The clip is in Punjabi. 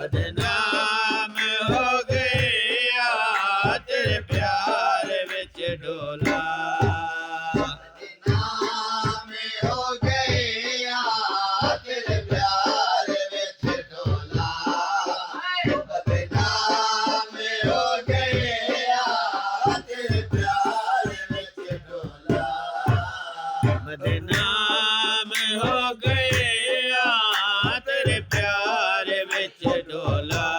ਬਦਨਾਮ ਹੋ ਗਿਆ ਤੇਰੇ ਪਿਆਰ ਵਿੱਚ ਡੋਲਾ ਨਾਮ ਹੋ ਗਿਆ ਤੇਰੇ ਪਿਆਰ ਵਿੱਚ ਡੋਲਾ ਬਦਨਾਮ ਹੋ ਗਿਆ ਤੇਰੇ ਪਿਆਰ ਵਿੱਚ ਡੋਲਾ ਬਦਨਾਮ ਹੋ ਗਿਆ ਤੇਰੇ ਪਿਆਰ ਵਿੱਚ ਡੋਲਾ